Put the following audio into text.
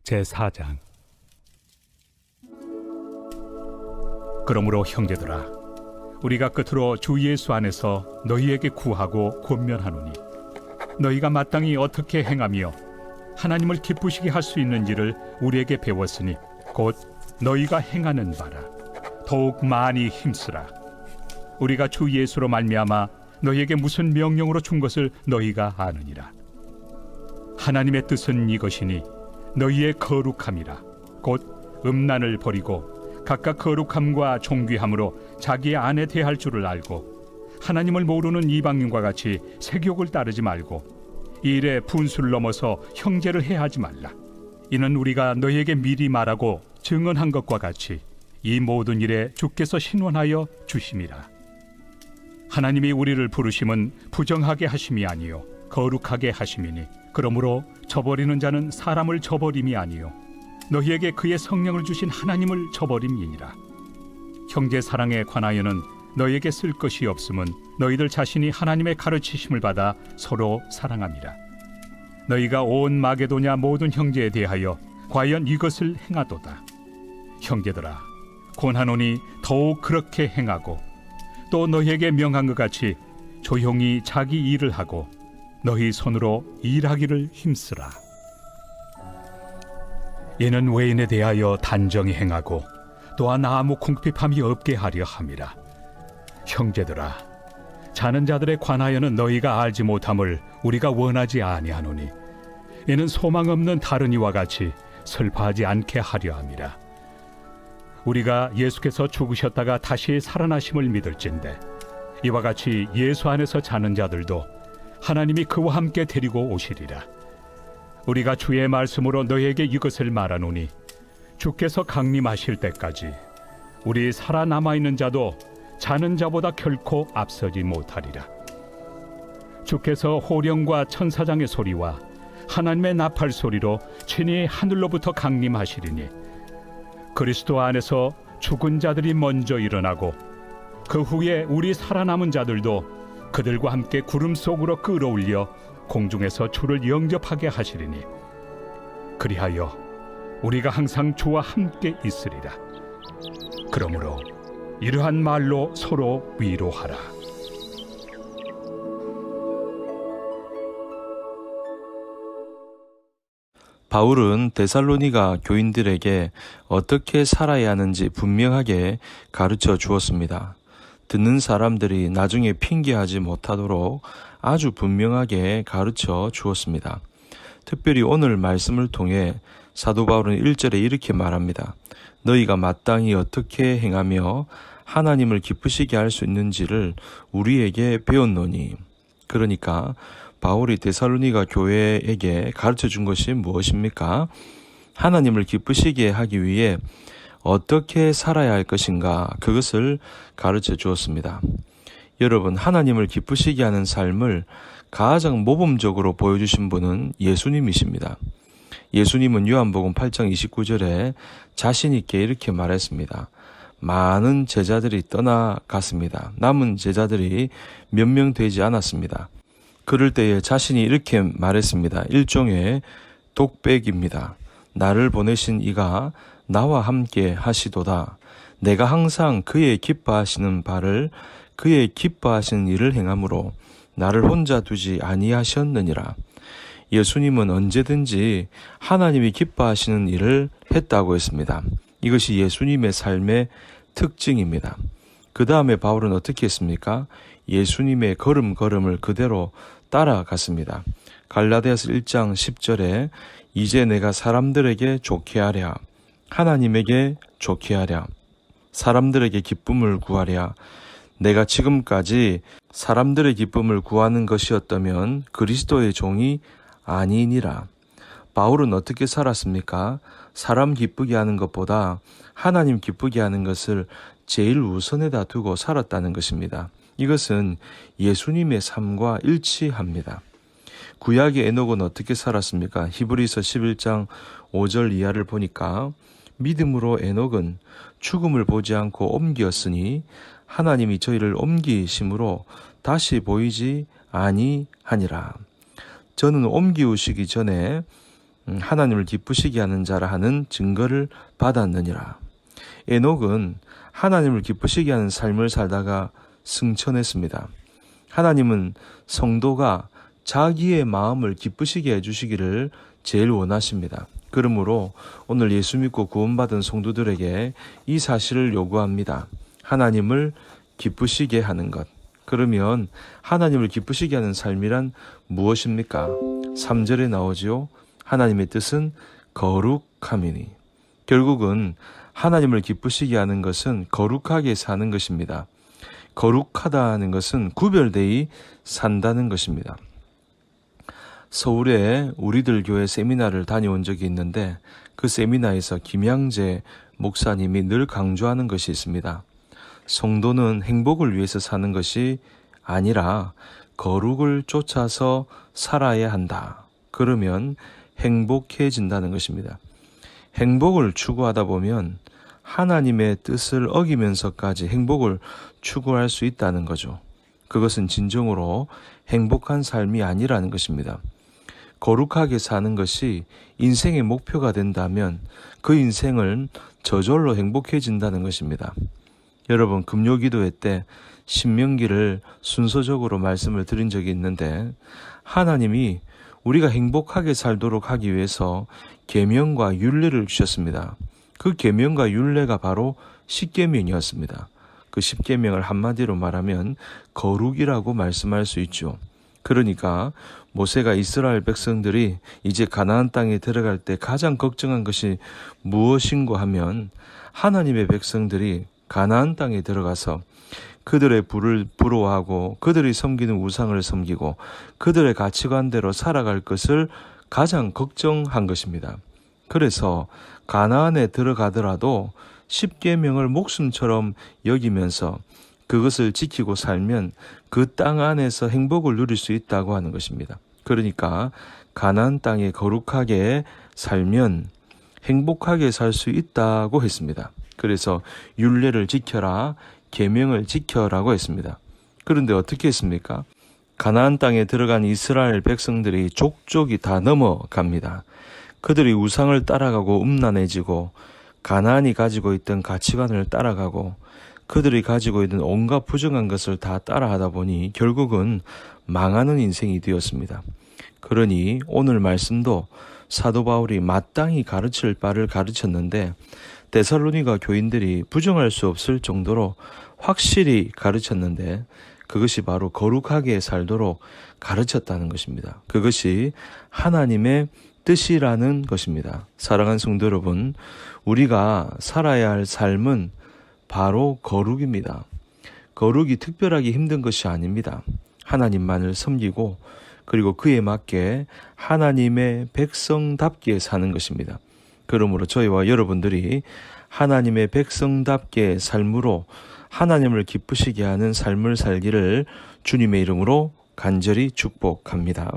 제4장. 그러므로 형제들아, 우리가 끝으로 주 예수 안에서 너희에게 구하고 권면하노니, 너희가 마땅히 어떻게 행하며 하나님을 기쁘시게 할 수 있는지를 우리에게 배웠으니 곧 너희가 행하는 바라. 더욱 많이 힘쓰라. 우리가 주 예수로 말미암아 너희에게 무슨 명령으로 준 것을 너희가 아느니라. 하나님의 뜻은 이것이니 너희의 거룩함이라. 곧 음란을 버리고 각각 거룩함과 존귀함으로 자기의 아내 대할 줄을 알고, 하나님을 모르는 이방인과 같이 색욕을 따르지 말고 이 일에 분수를 넘어서 형제를 해하지 말라. 이는 우리가 너희에게 미리 말하고 증언한 것과 같이 이 모든 일에 주께서 신원하여 주심이라. 하나님이 우리를 부르심은 부정하게 하심이 아니요 거룩하게 하심이니, 그러므로 저버리는 자는 사람을 저버림이 아니요 너희에게 그의 성령을 주신 하나님을 저버림이니라. 형제 사랑에 관하여는 너희에게 쓸 것이 없음은 너희들 자신이 하나님의 가르치심을 받아 서로 사랑함이라. 너희가 온 마게도냐 모든 형제에 대하여 과연 이것을 행하도다. 형제들아, 권하노니 더욱 그렇게 행하고, 또 너희에게 명한 것 같이 조용히 자기 일을 하고 너희 손으로 일하기를 힘쓰라. 이는 외인에 대하여 단정히 행하고 또한 아무 궁핍함이 없게 하려 함이라. 형제들아, 자는 자들에 관하여는 너희가 알지 못함을 우리가 원하지 아니하노니, 이는 소망 없는 다른 이와 같이 슬퍼하지 않게 하려 함이라. 우리가 예수께서 죽으셨다가 다시 살아나심을 믿을진대, 이와 같이 예수 안에서 자는 자들도 하나님이 그와 함께 데리고 오시리라. 우리가 주의 말씀으로 너희에게 이것을 말하노니, 주께서 강림하실 때까지 우리 살아남아있는 자도 자는 자보다 결코 앞서지 못하리라. 주께서 호령과 천사장의 소리와 하나님의 나팔 소리로 친히 하늘로부터 강림하시리니, 그리스도 안에서 죽은 자들이 먼저 일어나고 그 후에 우리 살아남은 자들도 그들과 함께 구름 속으로 끌어올려 공중에서 주를 영접하게 하시리니, 그리하여 우리가 항상 주와 함께 있으리라. 그러므로 이러한 말로 서로 위로하라. 바울은 데살로니가 교인들에게 어떻게 살아야 하는지 분명하게 가르쳐 주었습니다. 듣는 사람들이 나중에 핑계하지 못하도록 아주 분명하게 가르쳐 주었습니다. 특별히 오늘 말씀을 통해 사도 바울은 1절에 이렇게 말합니다. 너희가 마땅히 어떻게 행하며 하나님을 기쁘시게 할 수 있는지를 우리에게 배웠노니. 그러니까 바울이 데살로니가 교회에게 가르쳐 준 것이 무엇입니까? 하나님을 기쁘시게 하기 위해 어떻게 살아야 할 것인가, 그것을 가르쳐 주었습니다. 여러분, 하나님을 기쁘시게 하는 삶을 가장 모범적으로 보여주신 분은 예수님이십니다. 예수님은 요한복음 8장 29절에 자신 있게 이렇게 말했습니다. 많은 제자들이 떠나갔습니다. 남은 제자들이 몇 명 되지 않았습니다. 그럴 때에 자신이 이렇게 말했습니다. 일종의 독백입니다. 나를 보내신 이가 나와 함께 하시도다. 내가 항상 그의 기뻐하시는 바를, 그의 기뻐하시는 일을 행함으로 나를 혼자 두지 아니하셨느니라. 예수님은 언제든지 하나님이 기뻐하시는 일을 했다고 했습니다. 이것이 예수님의 삶의 특징입니다. 그 다음에 바울은 어떻게 했습니까? 예수님의 걸음걸음을 그대로 따라갔습니다. 갈라디아서 1장 10절에 이제 내가 사람들에게 좋게 하랴, 하나님에게 좋게 하랴, 사람들에게 기쁨을 구하랴. 내가 지금까지 사람들의 기쁨을 구하는 것이었다면 그리스도의 종이 아니니라. 바울은 어떻게 살았습니까? 사람 기쁘게 하는 것보다 하나님 기쁘게 하는 것을 제일 우선에다 두고 살았다는 것입니다. 이것은 예수님의 삶과 일치합니다. 구약의 에녹은 어떻게 살았습니까? 히브리서 11장 5절 이하를 보니까 믿음으로 에녹은 죽음을 보지 않고 옮기었으니 하나님이 저희를 옮기심으로 다시 보이지 아니하니라. 저는 옮기우시기 전에 하나님을 기쁘시게 하는 자라 하는 증거를 받았느니라. 에녹은 하나님을 기쁘시게 하는 삶을 살다가 승천했습니다. 하나님은 성도가 자기의 마음을 기쁘시게 해주시기를 제일 원하십니다. 그러므로 오늘 예수 믿고 구원받은 성도들에게 이 사실을 요구합니다. 하나님을 기쁘시게 하는 것. 그러면 하나님을 기쁘시게 하는 삶이란 무엇입니까? 3절에 나오지요. 하나님의 뜻은 거룩함이니. 결국은 하나님을 기쁘시게 하는 것은 거룩하게 사는 것입니다. 거룩하다는 것은 구별되이 산다는 것입니다. 서울에 우리들 교회 세미나를 다녀온 적이 있는데 그 세미나에서 김양재 목사님이 늘 강조하는 것이 있습니다. 성도는 행복을 위해서 사는 것이 아니라 거룩을 쫓아서 살아야 한다. 그러면 행복해진다는 것입니다. 행복을 추구하다 보면 하나님의 뜻을 어기면서까지 행복을 추구할 수 있다는 거죠. 그것은 진정으로 행복한 삶이 아니라는 것입니다. 거룩하게 사는 것이 인생의 목표가 된다면 그 인생은 저절로 행복해진다는 것입니다. 여러분, 금요기도회 때 신명기를 순서적으로 말씀을 드린 적이 있는데 하나님이 우리가 행복하게 살도록 하기 위해서 계명과 율례를 주셨습니다. 그 계명과 율례가 바로 십계명이었습니다. 그 십계명을 한마디로 말하면 거룩이라고 말씀할 수 있죠. 그러니까 모세가 이스라엘 백성들이 이제 가나안 땅에 들어갈 때 가장 걱정한 것이 무엇인고 하면 하나님의 백성들이 가나안 땅에 들어가서 그들의 불을 부러워하고 그들이 섬기는 우상을 섬기고 그들의 가치관대로 살아갈 것을 가장 걱정한 것입니다. 그래서 가나안에 들어가더라도 십계명을 목숨처럼 여기면서 그것을 지키고 살면 그 땅 안에서 행복을 누릴 수 있다고 하는 것입니다. 그러니까 가나안 땅에 거룩하게 살면 행복하게 살 수 있다고 했습니다. 그래서 율례를 지켜라, 계명을 지켜라고 했습니다. 그런데 어떻게 했습니까? 가나안 땅에 들어간 이스라엘 백성들이 족족이 다 넘어갑니다. 그들이 우상을 따라가고 음란해지고 가나안이 가지고 있던 가치관을 따라가고 그들이 가지고 있는 온갖 부정한 것을 다 따라하다 보니 결국은 망하는 인생이 되었습니다. 그러니 오늘 말씀도 사도 바울이 마땅히 가르칠 바를 가르쳤는데 데살로니가 교인들이 부정할 수 없을 정도로 확실히 가르쳤는데 그것이 바로 거룩하게 살도록 가르쳤다는 것입니다. 그것이 하나님의 뜻이라는 것입니다. 사랑하는 성도 여러분, 우리가 살아야 할 삶은 바로 거룩입니다. 거룩이 특별하게 힘든 것이 아닙니다. 하나님만을 섬기고 그리고 그에 맞게 하나님의 백성답게 사는 것입니다. 그러므로 저희와 여러분들이 하나님의 백성답게 삶으로 하나님을 기쁘시게 하는 삶을 살기를 주님의 이름으로 간절히 축복합니다.